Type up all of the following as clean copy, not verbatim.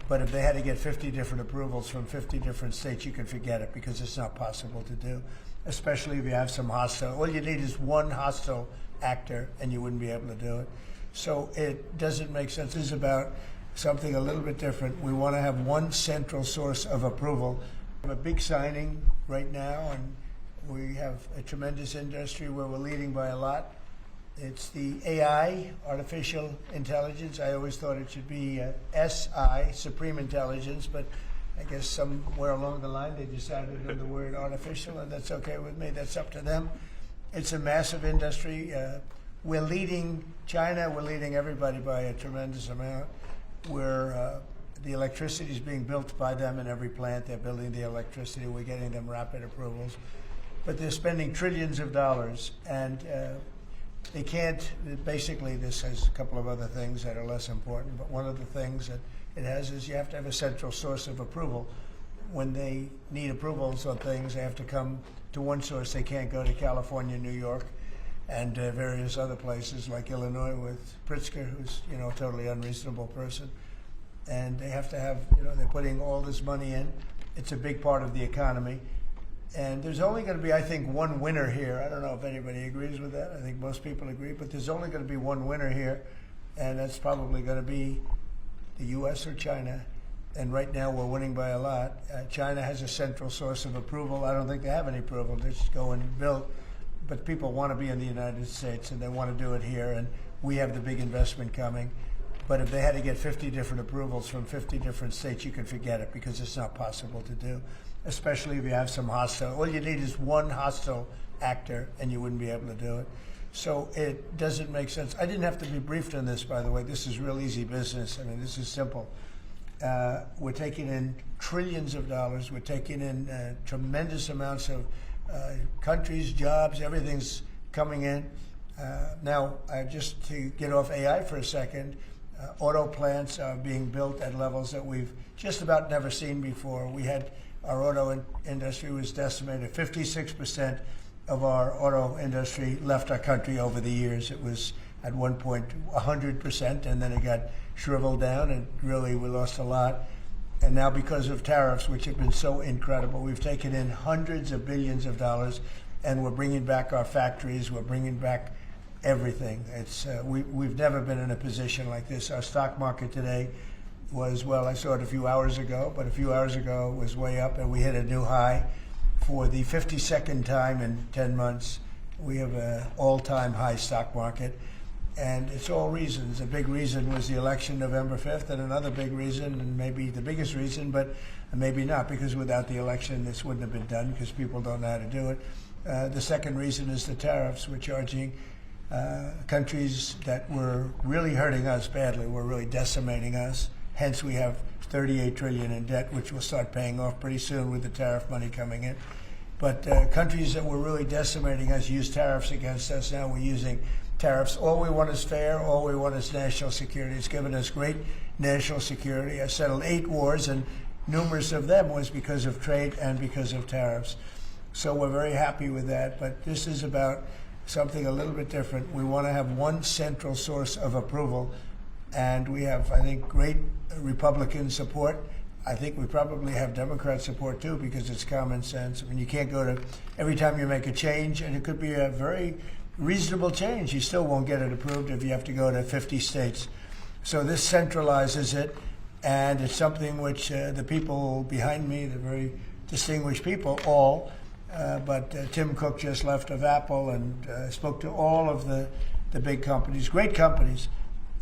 But if they had to get 50 different approvals from 50 different states, you can forget it, because it's not possible to do, especially if you have some hostile. All you need is one hostile actor, and you wouldn't be able to do it. So it doesn't make sense. This is about something a little bit different. We want to have one central source of approval. We have a big signing right now, and we have a tremendous industry where we're leading by a lot. It's the AI, artificial intelligence. I always thought it should be SI, supreme intelligence, but I guess somewhere along the line they decided on the word artificial, and that's okay with me. That's up to them. It's a massive industry. We're leading China. We're leading everybody by a tremendous amount. The electricity is being built by them in every plant. They're building the electricity. We're getting them rapid approvals. But they're spending trillions of dollars, and they can't. Basically, this has a couple of other things that are less important, but one of the things that it has is you have to have a central source of approval. When they need approvals on things, they have to come to one source. They can't go to California, New York, and various other places like Illinois with Pritzker, who's a totally unreasonable person. And they have to have, they're putting all this money in. It's a big part of the economy. And there's only going to be, I think, one winner here. I don't know if anybody agrees with that. I think most people agree, but there's only going to be one winner here, and that's probably going to be the U.S. or China. And right now we're winning by a lot. China has a central source of approval. I don't think they have any approval. They just go and build. But people want to be in the United States, and they want to do it here, and we have the big investment coming. But if they had to get 50 different approvals from 50 different states, you can forget it, because it's not possible to do, especially if you have some hostile. All you need is one hostile actor, and you wouldn't be able to do it. So it doesn't make sense. I didn't have to be briefed on this, by the way. This is real easy business. I mean, this is simple. We're taking in trillions of dollars. We're taking in tremendous amounts of countries, jobs, everything's coming in. Now, just to get off AI for a second, auto plants are being built at levels that we've just about never seen before. Our auto industry was decimated. 56% of our auto industry left our country over the years. It was at one point 100%, and then it got shriveled down, and really we lost a lot. And now, because of tariffs, which have been so incredible, we've taken in hundreds of billions of dollars, and we're bringing back our factories. We're bringing back everything. We've never been in a position like this. Our stock market today was, well, I saw it a few hours ago, but a few hours ago it was way up, and we hit a new high for the 52nd time in 10 months. We have an all-time high stock market, and it's all reasons. A big reason was the election November 5th, and another big reason, and maybe the biggest reason, but maybe not, because without the election this wouldn't have been done, because people don't know how to do it. The second reason is the tariffs. We're charging countries that were really hurting us badly, were really decimating us. Hence, we have $38 trillion in debt, which will start paying off pretty soon with the tariff money coming in. But countries that were really decimating us use tariffs against us. Now we're using tariffs. All we want is fair. All we want is national security. It's given us great national security. I settled 8 wars, and numerous of them was because of trade and because of tariffs. So we're very happy with that. But this is about something a little bit different. We want to have one central source of approval, and we have, I think, great Republican support. I think we probably have Democrat support too, because it's common sense. I mean, you can't go to, every time you make a change, and it could be a very reasonable change, you still won't get it approved if you have to go to 50 states. So this centralizes it, and it's something which the people behind me, the very distinguished people, but Tim Cook just left of Apple, and spoke to all of the big companies, great companies,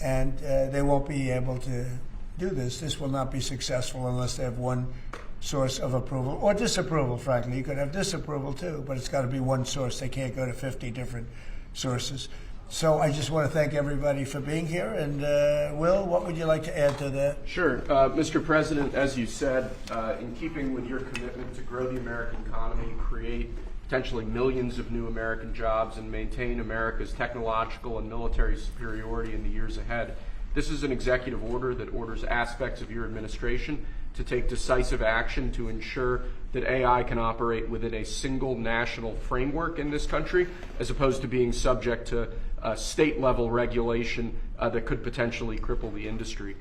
and they won't be able to do this. This will not be successful unless they have one source of approval, or disapproval, frankly. You could have disapproval too, but it's got to be one source. They can't go to 50 different sources. So I just want to thank everybody for being here. And Will, what would you like to add to that? Sure. Mr. President, as you said, in keeping with your commitment to grow the American economy, create potentially millions of new American jobs, and maintain America's technological and military superiority in the years ahead, this is an executive order that orders aspects of your administration to take decisive action to ensure that AI can operate within a single national framework in this country, as opposed to being subject to state-level regulation that could potentially cripple the industry.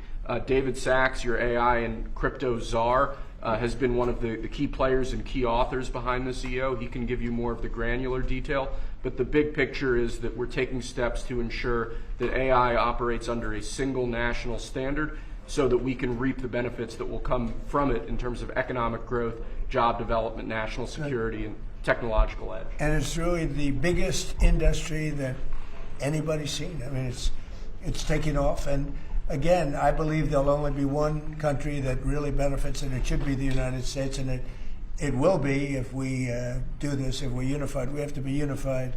David Sachs, your AI and crypto czar, has been one of the key players and key authors behind this EO. He can give you more of the granular detail, but the big picture is that we're taking steps to ensure that AI operates under a single national standard so that we can reap the benefits that will come from it in terms of economic growth, job development, national security, and technological edge. And it's really the biggest industry that anybody's seen. I mean, it's taking off. And again, I believe there'll only be one country that really benefits, and it should be the United States. And it will be if we do this, if we're unified. We have to be unified.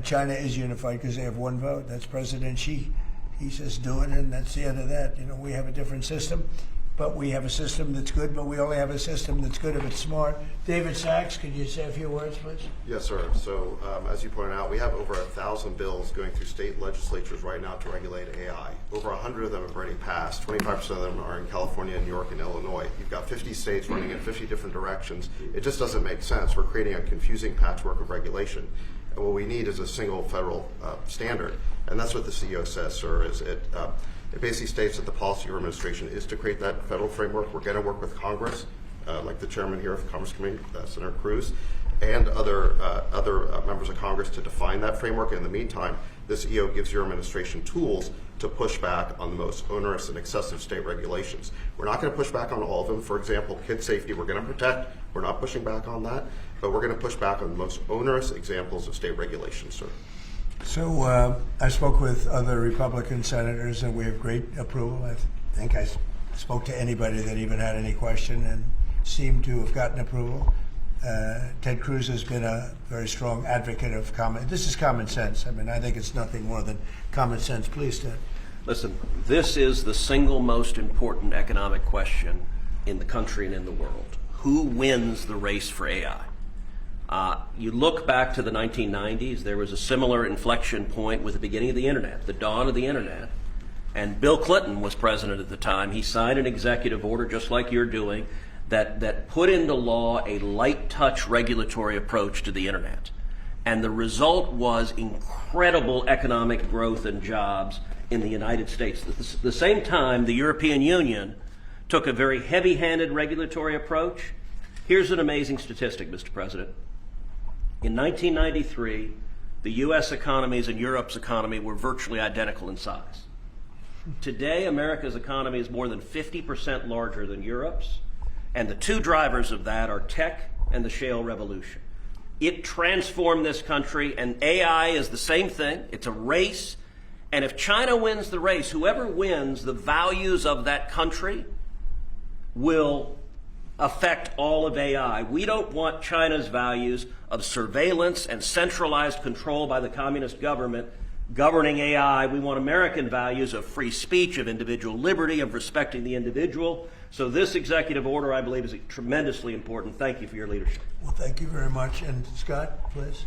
China is unified because they have one vote. That's President Xi. He says do it, and that's the end of that. You know, we have a different system, but we have a system that's good, but we only have a system that's good if it's smart. David Sachs, could you say a few words, please? Yes, sir. So as you pointed out, we have over 1,000 bills going through state legislatures right now to regulate AI. Over 100 of them have already passed. 25% of them are in California, New York, and Illinois. You've got 50 states running in 50 different directions. It just doesn't make sense. We're creating a confusing patchwork of regulation. And what we need is a single federal standard. And that's what the CEO says, sir, is it basically states that the policy of your administration is to create that federal framework. We're going to work with Congress, like the chairman here of the Commerce Committee, Senator Cruz, and other members of Congress to define that framework. In the meantime, this EO gives your administration tools to push back on the most onerous and excessive state regulations. We're not going to push back on all of them. For example, kid safety, we're going to protect. We're not pushing back on that, but we're going to push back on the most onerous examples of state regulations, sir. So I spoke with other Republican senators, and we have great approval. I think I spoke to anybody that even had any question and seemed to have gotten approval. Ted Cruz has been a very strong advocate of this is common sense. I mean, I think it's nothing more than common sense. Please, Ted. Listen, this is the single most important economic question in the country and in the world. Who wins the race for AI? You look back to the 1990s, there was a similar inflection point with the beginning of the internet, the dawn of the internet, and Bill Clinton was president at the time. He signed an executive order, just like you're doing, that put into law a light touch regulatory approach to the internet. And the result was incredible economic growth and jobs in the United States. At the same time, the European Union took a very heavy-handed regulatory approach. Here's an amazing statistic, Mr. President. In 1993, the U.S. economies and Europe's economy were virtually identical in size. Today, America's economy is more than 50% larger than Europe's, and the two drivers of that are tech and the shale revolution. It transformed this country, and AI is the same thing. It's a race, and if China wins the race, whoever wins, the values of that country will affect all of AI. We don't want China's values of surveillance and centralized control by the communist government governing AI. We want American values of free speech, of individual liberty, of respecting the individual. So this executive order, I believe, is tremendously important. Thank you for your leadership. Well, thank you very much. And Scott, please.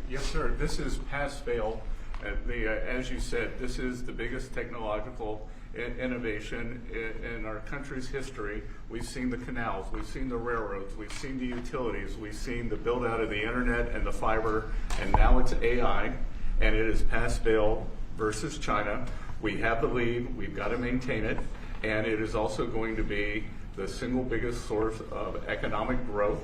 Yes, sir. This is pass-fail. As you said, this is the biggest technological innovation in our country's history. We've seen the canals, we've seen the railroads, we've seen the utilities, we've seen the build out of the internet and the fiber, and now it's AI, and it is pass-fail versus China. We have the lead, we've got to maintain it, and it is also going to be the single biggest source of economic growth,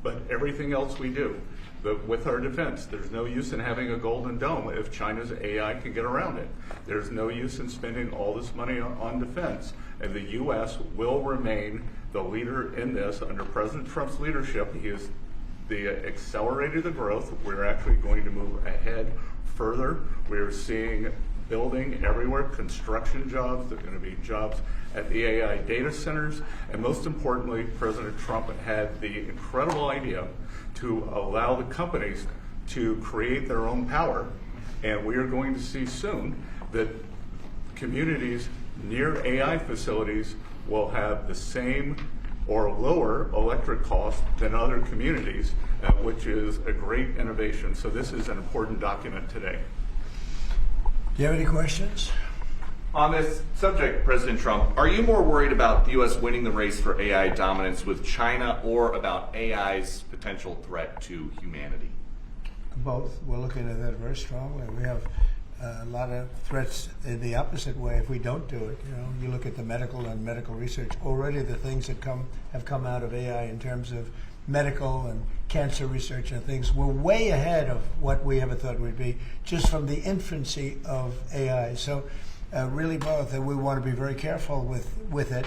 but everything else we do. But with our defense, there's no use in having a golden dome if China's AI can get around it. There's no use in spending all this money on defense. And the U.S. will remain the leader in this under President Trump's leadership. He has accelerated the growth. We're actually going to move ahead further. We're seeing building everywhere, construction jobs. There are going to be jobs at the AI data centers. And most importantly, President Trump had the incredible idea to allow the companies to create their own power. And we are going to see soon that communities near AI facilities will have the same or lower electric costs than other communities, which is a great innovation. So this is an important document today. Do you have any questions? On this subject, President Trump, are you more worried about the U.S. winning the race for AI dominance with China or about AI's potential threat to humanity? Both. We're looking at that very strongly. We have a lot of threats in the opposite way if we don't do it. You know, you look at the medical and medical research. Already the things that have come out of AI in terms of medical and cancer research and things, we're way ahead of what we ever thought we'd be just from the infancy of AI. So really both, and we want to be very careful with it.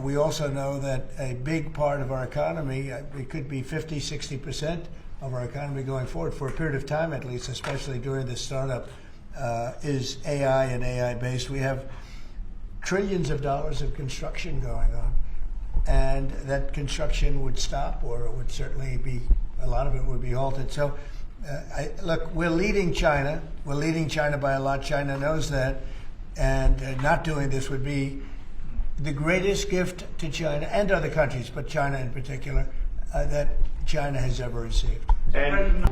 We also know that a big part of our economy, it could be 50, 60% of our economy going forward for a period of time at least, especially during the startup, is AI and AI based. We have trillions of dollars of construction going on, and that construction would stop, or it would certainly be, a lot of it would be halted. So look, we're leading China. We're leading China by a lot. China knows that, and not doing this would be the greatest gift to China and other countries, but China in particular, that China has ever received. And